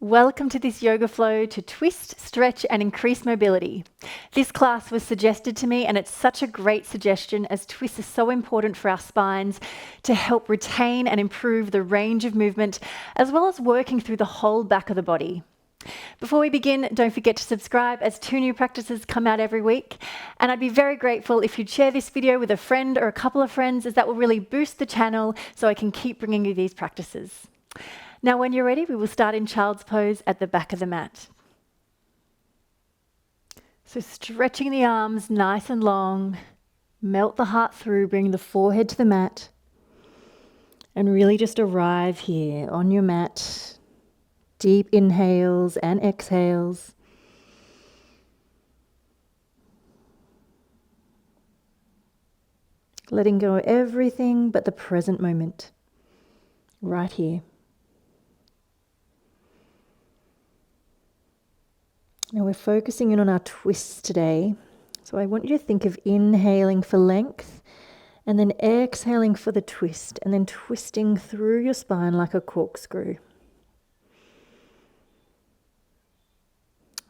Welcome to this yoga flow to twist, stretch, and increase mobility. This class was suggested to me, and it's such a great suggestion as twist is so important for our spines to help retain and improve the range of movement, as well as working through the whole back of the body. Before we begin, don't forget to subscribe as 2 new practices come out every week. And I'd be very grateful if you'd share this video with a friend or a couple of friends, as that will really boost the channel so I can keep bringing you these practices. Now, when you're ready, we will start in child's pose at the back of the mat. So stretching the arms nice and long, melt the heart through, bring the forehead to the mat, and really just arrive here on your mat. Deep inhales and exhales. Letting go of everything but the present moment, right here. Now we're focusing in on our twists today. So I want you to think of inhaling for length and then exhaling for the twist and then twisting through your spine like a corkscrew.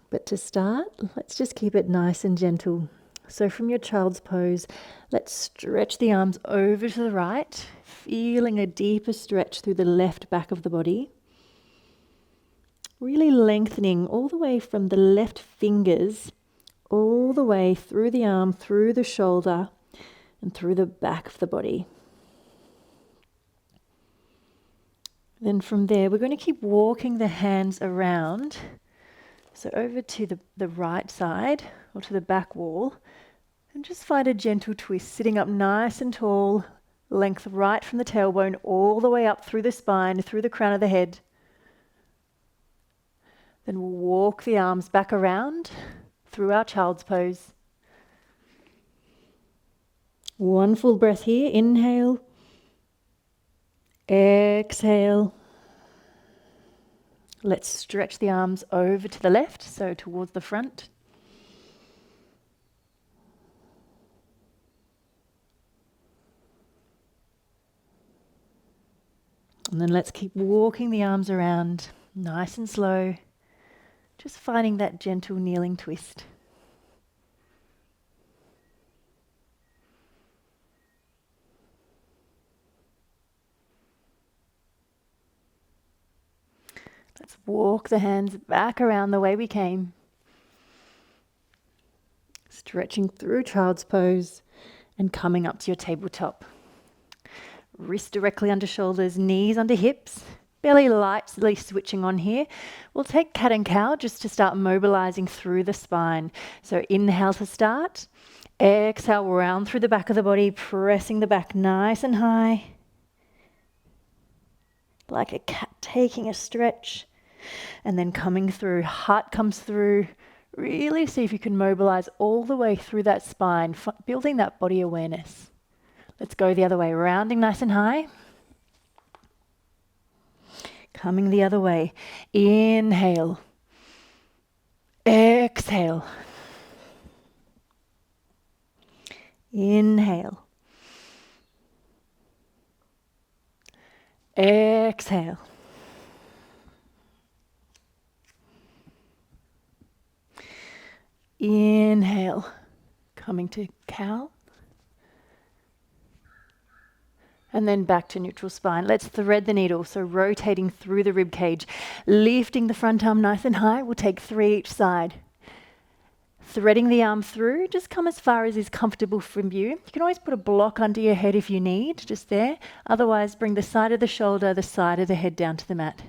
But to start, let's just keep it nice and gentle. So from your child's pose, let's stretch the arms over to the right, feeling a deeper stretch through the left back of the body. Really lengthening all the way from the left fingers, all the way through the arm, through the shoulder, and through the back of the body. Then from there, we're going to keep walking the hands around. So over to the right side, or to the back wall, and just find a gentle twist, sitting up nice and tall, length right from the tailbone, all the way up through the spine, through the crown of the head. Then we'll walk the arms back around through our child's pose. One full breath here. Inhale. Exhale. Let's stretch the arms over to the left, so towards the front. And then let's keep walking the arms around, nice and slow. Just finding that gentle kneeling twist. Let's walk the hands back around the way we came. Stretching through child's pose and coming up to your tabletop. Wrists directly under shoulders, knees under hips. Belly lightly switching on here. We'll take cat and cow just to start mobilizing through the spine. So inhale to start. Exhale, round through the back of the body, pressing the back nice and high. Like a cat taking a stretch. And then coming through, heart comes through. Really see if you can mobilize all the way through that spine, building that body awareness. Let's go the other way, rounding nice and high. Coming the other way. Inhale. Exhale. Inhale. Exhale. Inhale. Coming to cow. And then back to neutral spine. Let's thread the needle, so rotating through the rib cage. Lifting the front arm nice and high. We'll take 3 each side. Threading the arm through, just come as far as is comfortable from you. You can always put a block under your head if you need, just there. Otherwise, bring the side of the shoulder, the side of the head down to the mat.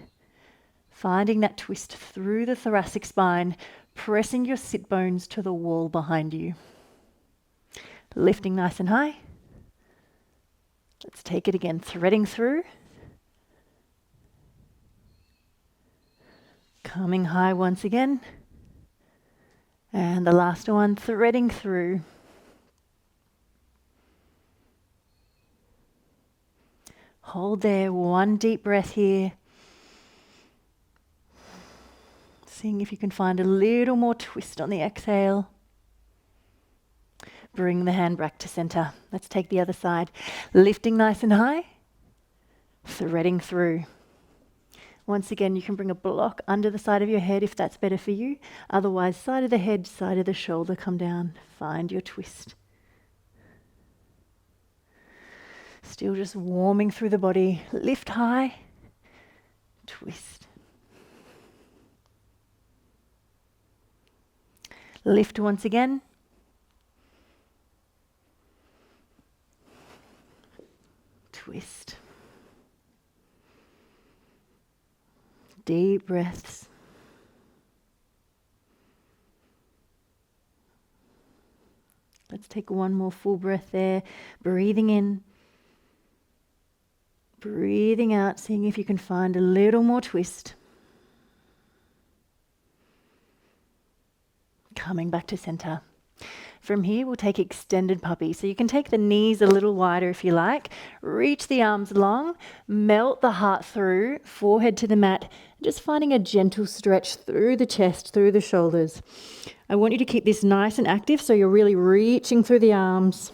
Finding that twist through the thoracic spine, pressing your sit bones to the wall behind you. Lifting nice and high. Let's take it again, threading through. Coming high once again. And the last one, threading through. Hold there, one deep breath here. Seeing if you can find a little more twist on the exhale. Bring the hand back to center. Let's take the other side. Lifting nice and high. Threading through. Once again, you can bring a block under the side of your head if that's better for you. Otherwise, side of the head, side of the shoulder, come down. Find your twist. Still just warming through the body. Lift high, twist. Lift once again. Twist. Deep breaths. Let's take one more full breath there. Breathing in. Breathing out, seeing if you can find a little more twist. Coming back to center. From here, we'll take extended puppy. So you can take the knees a little wider if you like. Reach the arms long. Melt the heart through. Forehead to the mat. Just finding a gentle stretch through the chest, through the shoulders. I want you to keep this nice and active so you're really reaching through the arms.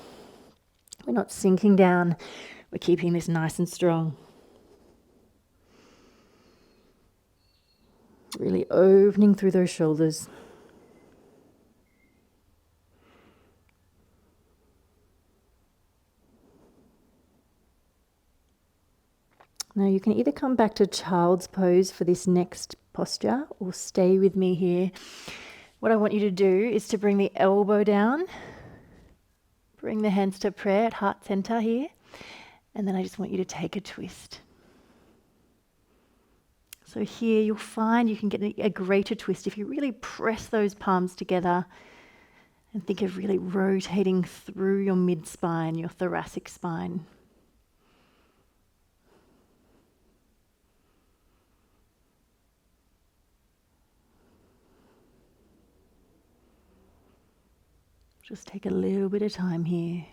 We're not sinking down. We're keeping this nice and strong. Really opening through those shoulders. Now you can either come back to child's pose for this next posture or stay with me here. What I want you to do is to bring the elbow down, bring the hands to prayer at heart center here, and then I just want you to take a twist. So here you'll find you can get a greater twist if you really press those palms together and think of really rotating through your mid-spine, your thoracic spine. Just take a little bit of time here.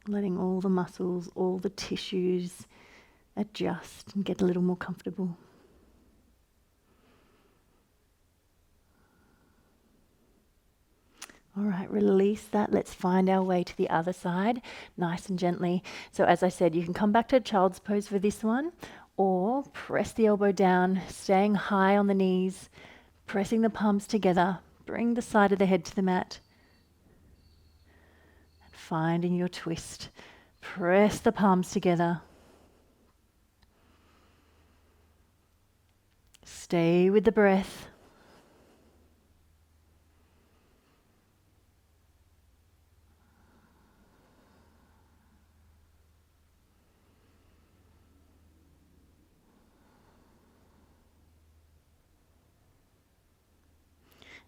Letting all the muscles, all the tissues adjust and get a little more comfortable. All right, release that. Let's find our way to the other side, nice and gently. So as I said, you can come back to child's pose for this one, or press the elbow down, staying high on the knees, pressing the palms together. Bring the side of the head to the mat. And finding your twist. Press the palms together. Stay with the breath.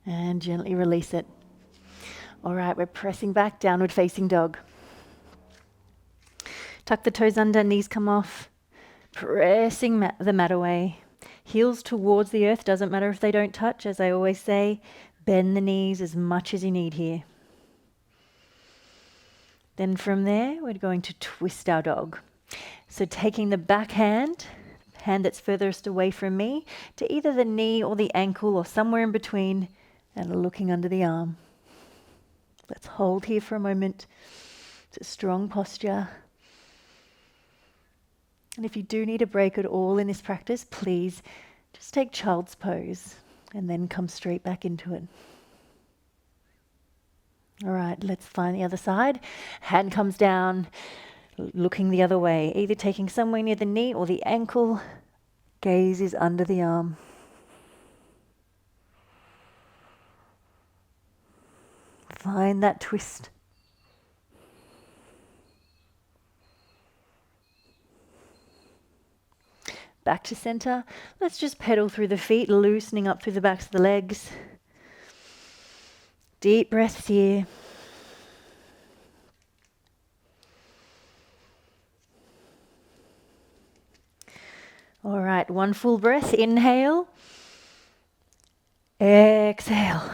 And gently release it. All right, we're pressing back, downward facing dog. Tuck the toes under, knees come off. Pressing the mat away. Heels towards the earth, doesn't matter if they don't touch, as I always say. Bend the knees as much as you need here. Then from there, we're going to twist our dog. So taking the back hand that's furthest away from me, to either the knee or the ankle or somewhere in between, and looking under the arm. Let's hold here for a moment. It's a strong posture. And if you do need a break at all in this practice, please just take child's pose and then come straight back into it. All right, let's find the other side. Hand comes down, looking the other way, either taking somewhere near the knee or the ankle. Gaze is under the arm. Find that twist. Back to center. Let's just pedal through the feet, loosening up through the backs of the legs. Deep breaths here. All right, one full breath. Inhale. Exhale.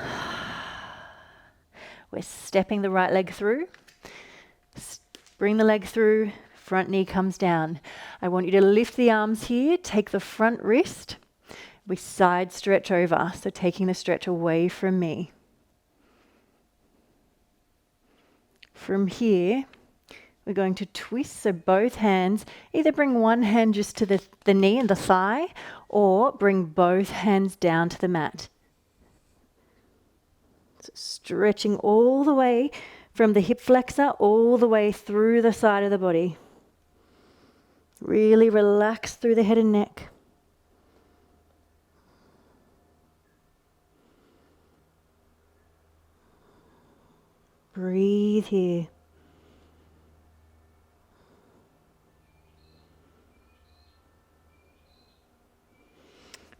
We're stepping the right leg through. Bring the leg through, front knee comes down. I want you to lift the arms here, take the front wrist. We side stretch over, so taking the stretch away from me. From here, We're going to twist, so both hands, either bring one hand just to the knee and the thigh, or bring both hands down to the mat. So stretching all the way from the hip flexor all the way through the side of the body. Really relax through the head and neck. Breathe here.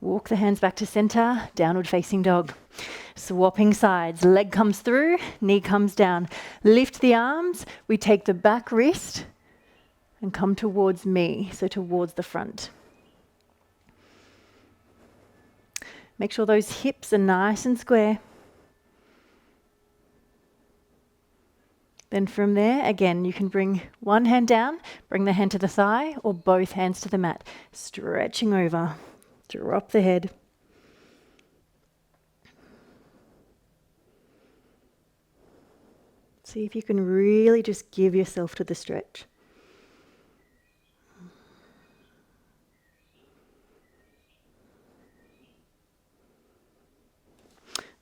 Walk the hands back to center, downward facing dog. Swapping sides, leg comes through, knee comes down. Lift the arms, we take the back wrist and come towards me, so towards the front. Make sure those hips are nice and square. Then from there, again, you can bring one hand down, bring the hand to the thigh, or both hands to the mat. Stretching over. Drop the head. See if you can really just give yourself to the stretch.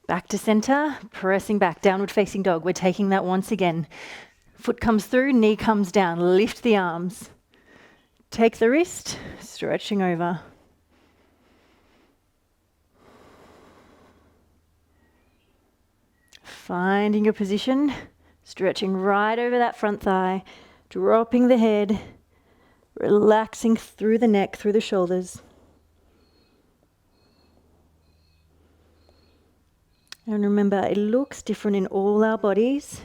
Back to center, pressing back, downward facing dog. We're taking that once again. Foot comes through, knee comes down. Lift the arms. Take the wrist, stretching over. Finding your position, stretching right over that front thigh, dropping the head, relaxing through the neck, through the shoulders. And remember, it looks different in all our bodies,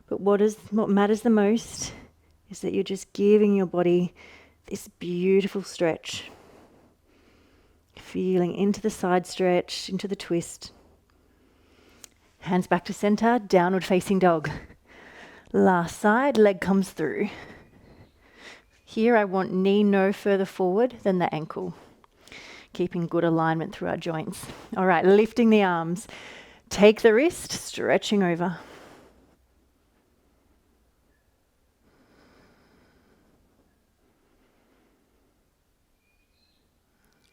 but what matters the most is that you're just giving your body this beautiful stretch. Feeling into the side stretch, into the twist. Hands back to center, downward facing dog. Last side, leg comes through. Here I want knee no further forward than the ankle. Keeping good alignment through our joints. All right, lifting the arms. Take the wrist, stretching over.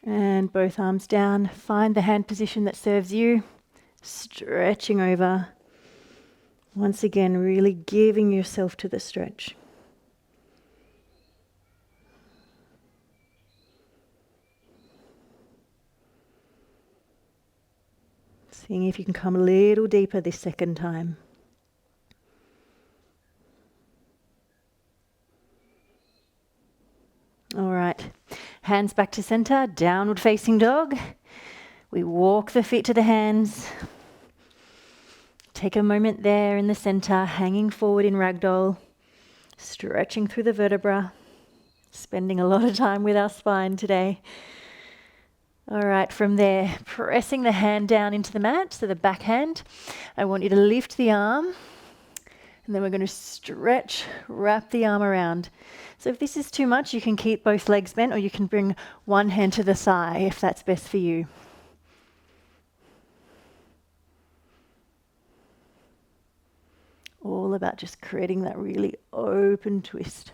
And both arms down. Find the hand position that serves you. Stretching over. Once again, really giving yourself to the stretch. Seeing if you can come a little deeper this second time. All right, hands back to center, downward facing dog. We walk the feet to the hands. Take a moment there in the center, hanging forward in ragdoll, stretching through the vertebra, spending a lot of time with our spine today. All right, from there, pressing the hand down into the mat, so the back hand. I want you to lift the arm, and then we're going to stretch, wrap the arm around. So if this is too much, you can keep both legs bent, or you can bring one hand to the thigh if that's best for you. All about just creating that really open twist.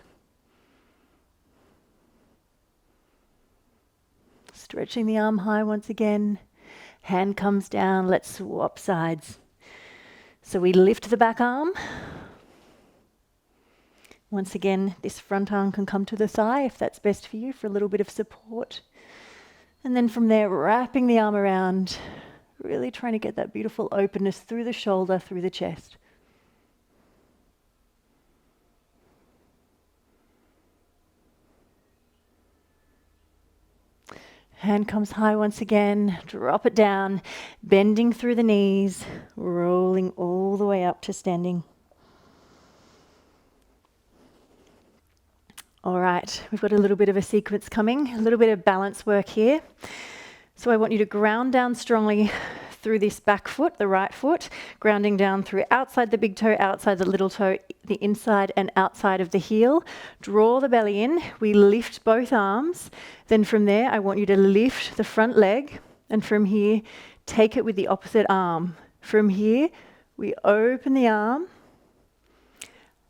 Stretching the arm high once again. Hand comes down. Let's swap sides. So we lift the back arm. Once again, this front arm can come to the thigh if that's best for you, for a little bit of support. And then from there, wrapping the arm around, really trying to get that beautiful openness through the shoulder, through the chest. Hand comes high once again, drop it down, bending through the knees, rolling all the way up to standing. All right, we've got a little bit of a sequence coming, a little bit of balance work here. So I want you to ground down strongly through this back foot, the right foot, grounding down through outside the big toe, outside the little toe, the inside and outside of the heel. Draw the belly in. We lift both arms. Then from there, I want you to lift the front leg. And from here, take it with the opposite arm. From here, we open the arm.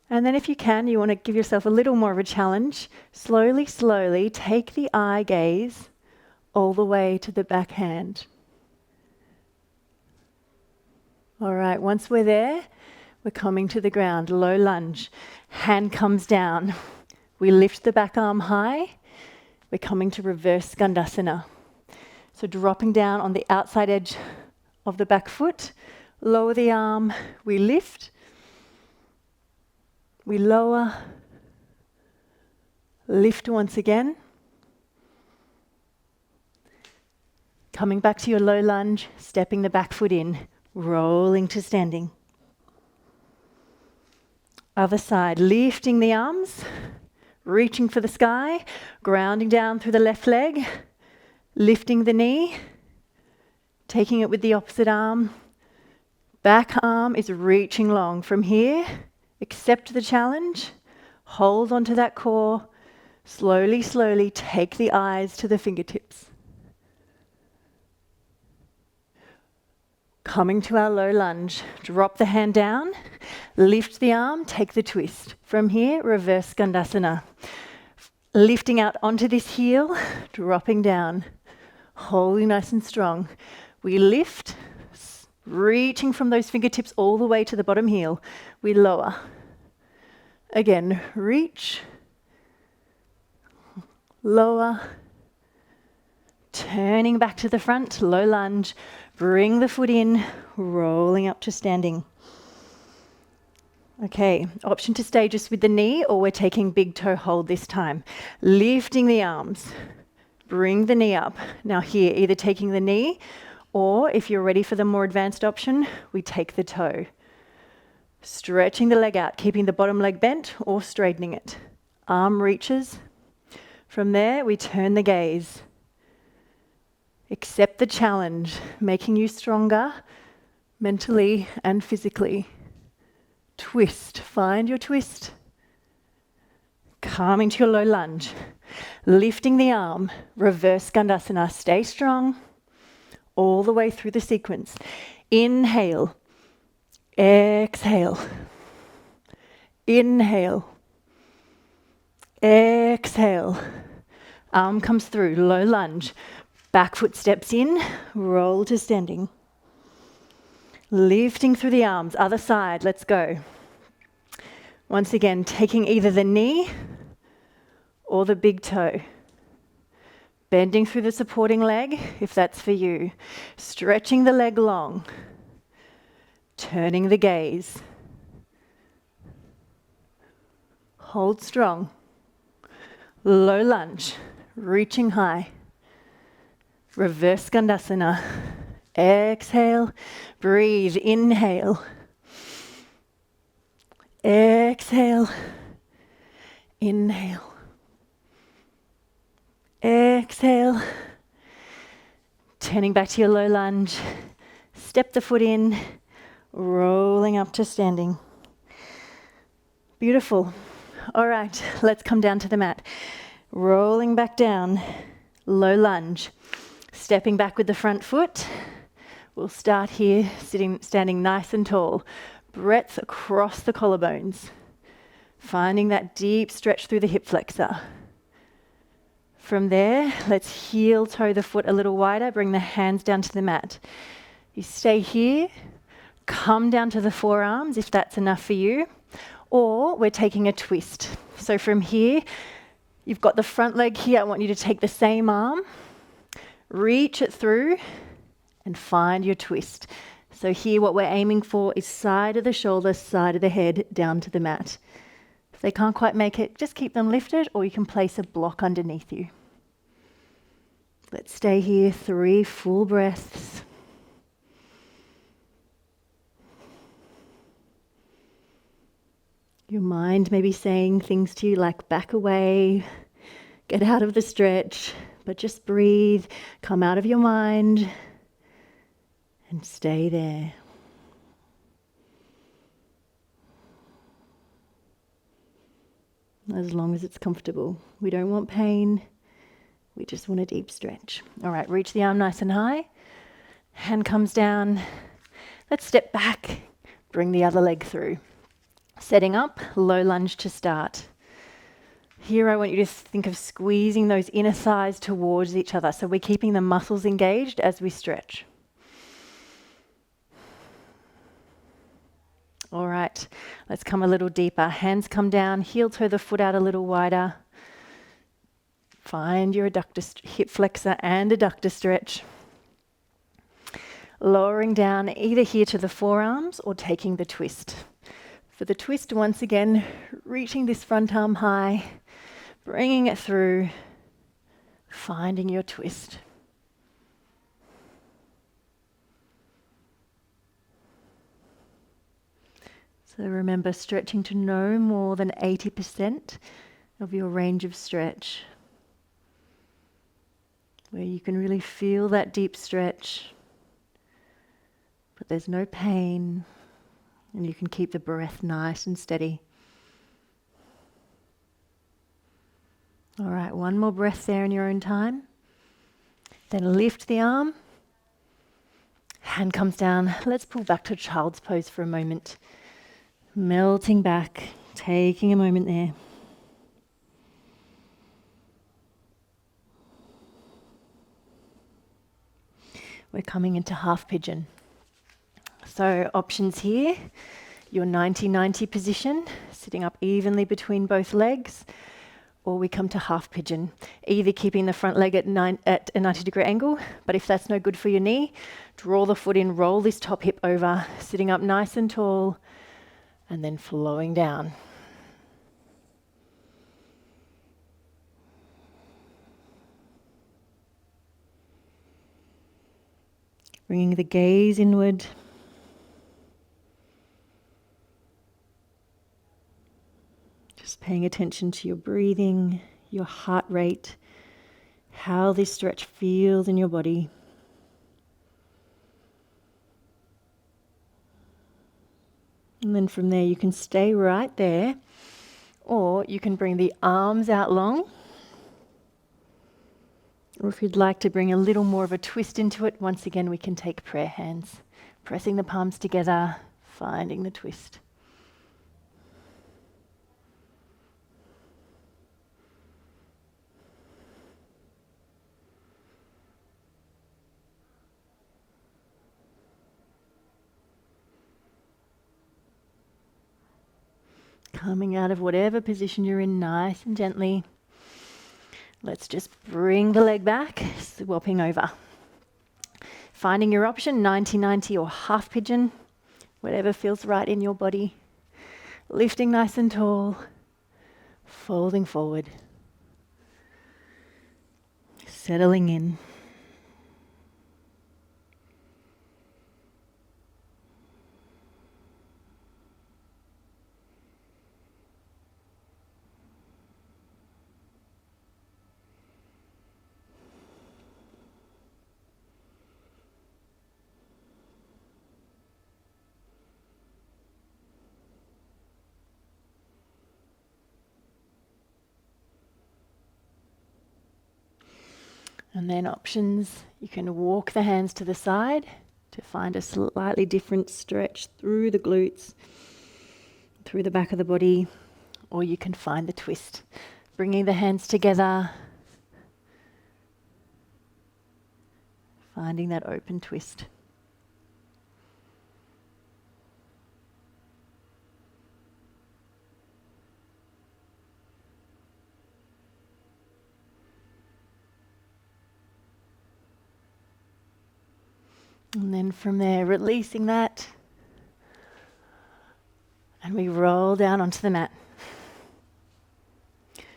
And then if you can, you want to give yourself a little more of a challenge. Slowly, slowly take the eye gaze all the way to the back hand. All right, once we're there, we're coming to the ground, low lunge. Hand comes down. We lift the back arm high. We're coming to reverse skandasana. So dropping down on the outside edge of the back foot, lower the arm, we lift, we lower, lift once again. Coming back to your low lunge, stepping the back foot in, rolling to standing. Other side, lifting the arms, reaching for the sky, grounding down through the left leg, lifting the knee, taking it with the opposite arm. Back arm is reaching long. From here, accept the challenge, hold onto that core, slowly, slowly take the eyes to the fingertips. Coming to our low lunge, drop the hand down, lift the arm, take the twist. From here, reverse skandasana. Lifting out onto this heel, dropping down, holding nice and strong. We lift, reaching from those fingertips all the way to the bottom heel. We lower. Again, reach, lower, turning back to the front, low lunge. Bring the foot in, rolling up to standing. Okay, option to stay just with the knee, or we're taking big toe hold this time. Lifting the arms, bring the knee up. Now here, either taking the knee, or if you're ready for the more advanced option, we take the toe. Stretching the leg out, keeping the bottom leg bent or straightening it. Arm reaches. From there, we turn the gaze. Accept the challenge, making you stronger mentally and physically. Twist, find your twist. Coming to your low lunge. Lifting the arm, reverse skandasana. Stay strong all the way through the sequence. Inhale, exhale, inhale, exhale. Arm comes through, low lunge. Back foot steps in, roll to standing. Lifting through the arms, other side, let's go. Once again, taking either the knee or the big toe. Bending through the supporting leg, if that's for you. Stretching the leg long. Turning the gaze. Hold strong. Low lunge, reaching high. Reverse skandasana. Exhale, breathe, inhale. Exhale, inhale. Exhale. Turning back to your low lunge. Step the foot in, rolling up to standing. Beautiful. All right, let's come down to the mat. Rolling back down, low lunge. Stepping back with the front foot. We'll start here, standing nice and tall. Breadth across the collarbones. Finding that deep stretch through the hip flexor. From there, let's heel toe the foot a little wider. Bring the hands down to the mat. You stay here. Come down to the forearms if that's enough for you. Or we're taking a twist. So from here, you've got the front leg here. I want you to take the same arm. Reach it through and find your twist. So here what we're aiming for is side of the shoulder, side of the head, down to the mat. If they can't quite make it, just keep them lifted, or you can place a block underneath you. Let's stay here, 3 full breaths. Your mind may be saying things to you like back away, get out of the stretch, but just breathe, come out of your mind and stay there. As long as it's comfortable. We don't want pain, we just want a deep stretch. All right, reach the arm nice and high, hand comes down. Let's step back, bring the other leg through. Setting up, low lunge to start. Here I want you to think of squeezing those inner thighs towards each other. So we're keeping the muscles engaged as we stretch. All right, let's come a little deeper. Hands come down, heel toe the foot out a little wider. Find your adductor, hip flexor and adductor stretch. Lowering down either here to the forearms or taking the twist. For the twist, once again, reaching this front arm high, bringing it through, finding your twist. So remember, stretching to no more than 80% of your range of stretch, where you can really feel that deep stretch, but there's no pain, and you can keep the breath nice and steady. All right, one more breath there in your own time. Then lift the arm, hand comes down. Let's pull back to child's pose for a moment. Melting back, taking a moment there. We're coming into half pigeon. So options here, your 90-90 position, sitting up evenly between both legs, or we come to half pigeon, either keeping the front leg at a 90-degree angle, but if that's no good for your knee, draw the foot in, roll this top hip over, sitting up nice and tall, and then flowing down. Bringing the gaze inward. Just paying attention to your breathing, your heart rate, how this stretch feels in your body. And then from there, you can stay right there, or you can bring the arms out long. Or if you'd like to bring a little more of a twist into it, once again, we can take prayer hands, pressing the palms together, finding the twist. Coming out of whatever position you're in, nice and gently. Let's just bring the leg back, swapping over. Finding your option, 90-90 or half pigeon, whatever feels right in your body. Lifting nice and tall, folding forward. Settling in. And then options, you can walk the hands to the side to find a slightly different stretch through the glutes, through the back of the body, or you can find the twist, bringing the hands together, finding that open twist. And then from there, releasing that, and we roll down onto the mat.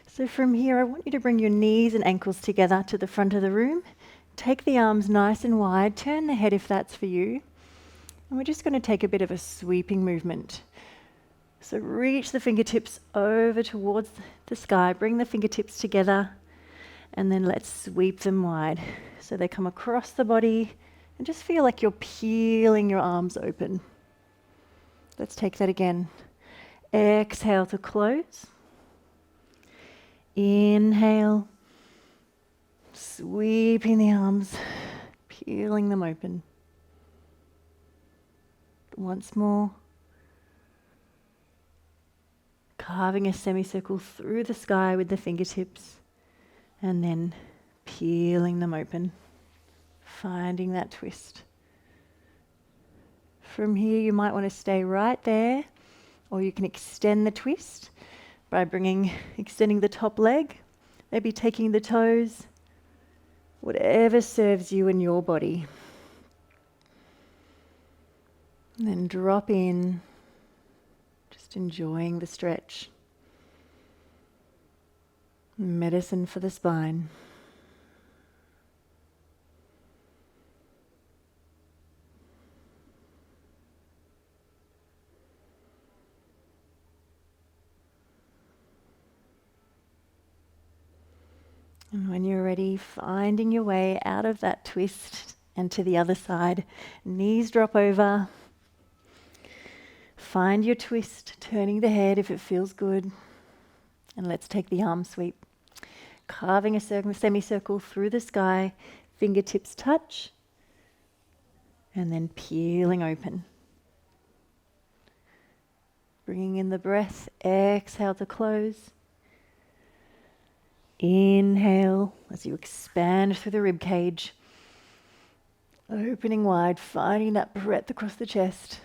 So from here, I want you to bring your knees and ankles together to the front of the room. Take the arms nice and wide, turn the head if that's for you. And we're just going to take a bit of a sweeping movement. So reach the fingertips over towards the sky, bring the fingertips together, and then let's sweep them wide. So they come across the body, and just feel like you're peeling your arms open. Let's take that again. Exhale to close. Inhale. Sweeping the arms, peeling them open. Once more. Carving a semicircle through the sky with the fingertips and then peeling them open, finding that twist. From here, you might want to stay right there, or you can extend the twist by extending the top leg, maybe taking the toes, whatever serves you and your body. And then drop in, just enjoying the stretch. Medicine for the spine. And when you're ready, finding your way out of that twist and to the other side. Knees drop over. Find your twist, turning the head if it feels good. And let's take the arm sweep. Carving a semicircle through the sky, fingertips touch, and then peeling open. Bringing in the breath, exhale to close. Inhale as you expand through the rib cage. Opening wide, finding that breadth across the chest.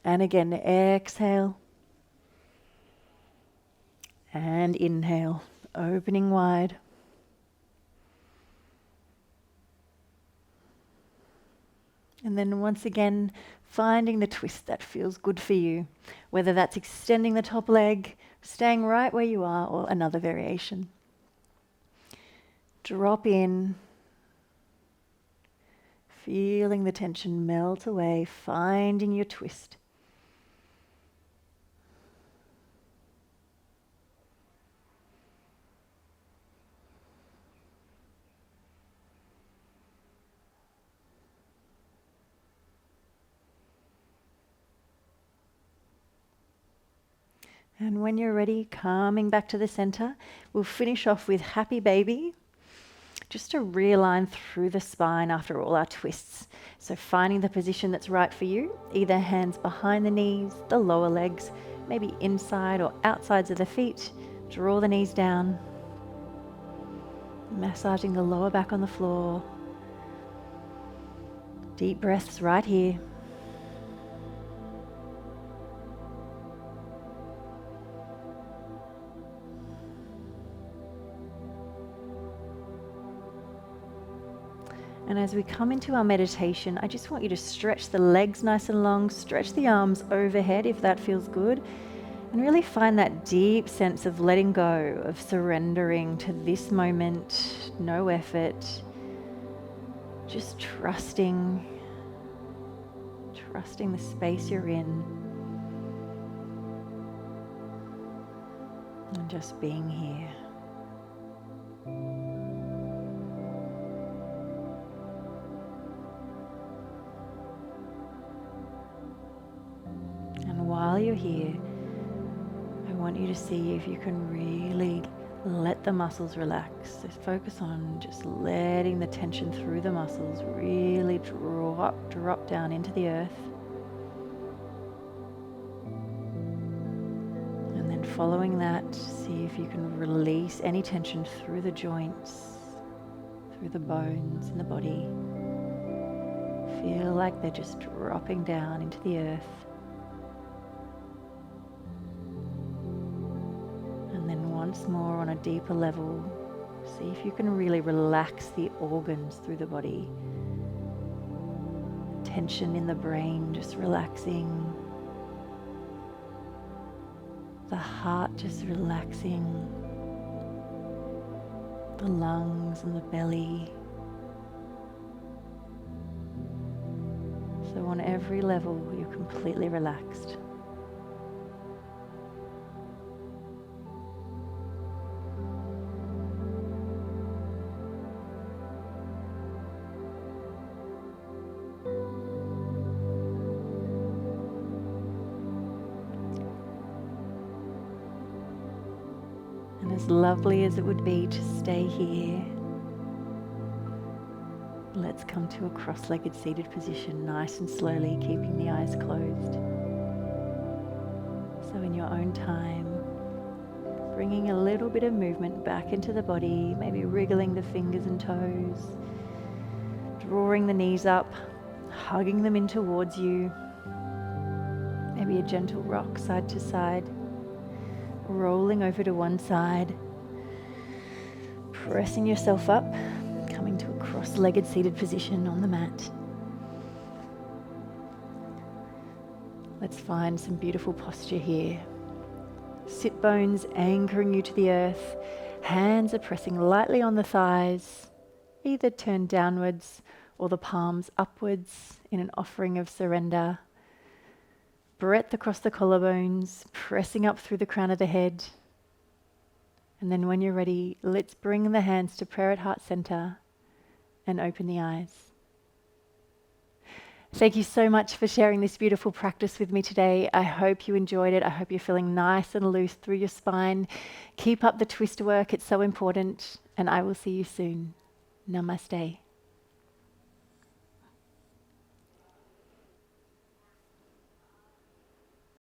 And again, exhale. And inhale, opening wide. And then once again, finding the twist that feels good for you, whether that's extending the top leg, staying right where you are, or another variation. Drop in, feeling the tension melt away, finding your twist. And when you're ready, coming back to the center, we'll finish off with happy baby, just to realign through the spine after all our twists. So finding the position that's right for you, either hands behind the knees, the lower legs, maybe inside or outsides of the feet. Draw the knees down, massaging the lower back on the floor. Deep breaths right here. And as we come into our meditation, I just want you to stretch the legs nice and long, stretch the arms overhead if that feels good, and really find that deep sense of letting go, of surrendering to this moment, no effort, just trusting the space you're in, and just being here. While you're here, I want you to see if you can really let the muscles relax. So focus on just letting the tension through the muscles really drop down into the earth. And then following that, see if you can release any tension through the joints, through the bones in the body. Feel like they're just dropping down into the earth. Once more on a deeper level, see if you can really relax the organs through the body. Tension in the brain just relaxing. The heart just relaxing. The lungs and the belly. So on every level, you're completely relaxed. As lovely as it would be to stay here, let's come to a cross-legged seated position, nice and slowly, keeping the eyes closed. So in your own time, bringing a little bit of movement back into the body, maybe wriggling the fingers and toes, drawing the knees up, hugging them in towards you. Maybe a gentle rock side to side, rolling over to one side, pressing yourself up, coming to a cross-legged seated position on the mat. Let's find some beautiful posture here. Sit bones anchoring you to the earth. Hands are pressing lightly on the thighs, either turned downwards or the palms upwards in an offering of surrender. Breath across the collarbones, pressing up through the crown of the head. And then when you're ready, let's bring the hands to prayer at heart center and open the eyes. Thank you so much for sharing this beautiful practice with me today. I hope you enjoyed it. I hope you're feeling nice and loose through your spine. Keep up the twist work. It's so important. And I will see you soon. Namaste.